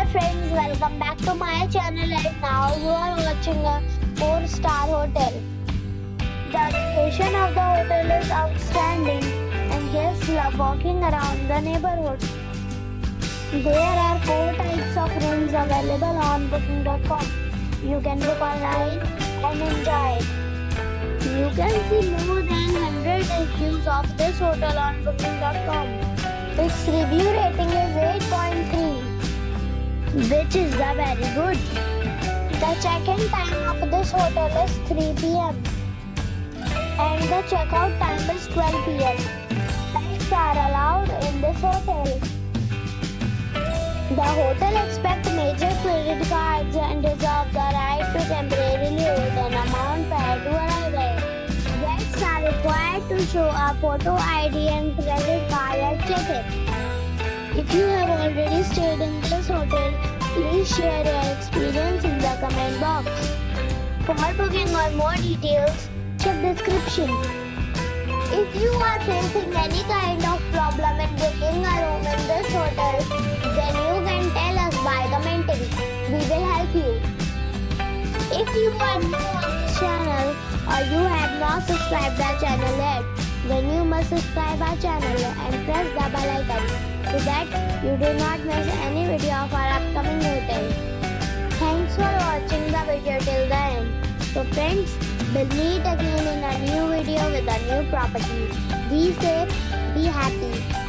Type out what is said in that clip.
Hi friends, welcome back to my channel and now you are watching a 4-star hotel. The location of the hotel is outstanding and guests love walking around the neighborhood. There are 4 types of rooms available on booking.com. You can book online and enjoy it. You can see more than 100 reviews of this hotel on booking.com. Its review rating is 8.3, which is very good. The check-in time of this hotel is 3 p.m. and the check-out time is 12 p.m. Pets are allowed in this hotel. The hotel accepts major credit cards and reserves the right to temporarily hold an amount prior to arrival. Guests are required to show a photo ID and credit card at check-in. If you have already stayed in this hotel, please share your experience in the comment box. For booking or more details, check description. If you are facing any kind of problem in booking a room in this hotel, then you can tell us by commenting. We will help you. If you are new on this channel or you have not subscribed our channel yet, then you must subscribe our channel and press the bell icon so that you do not miss any video of our upcoming hotel. Thanks for watching the video till the end. So friends, we'll meet again in a new video with a new property. Be safe, be happy.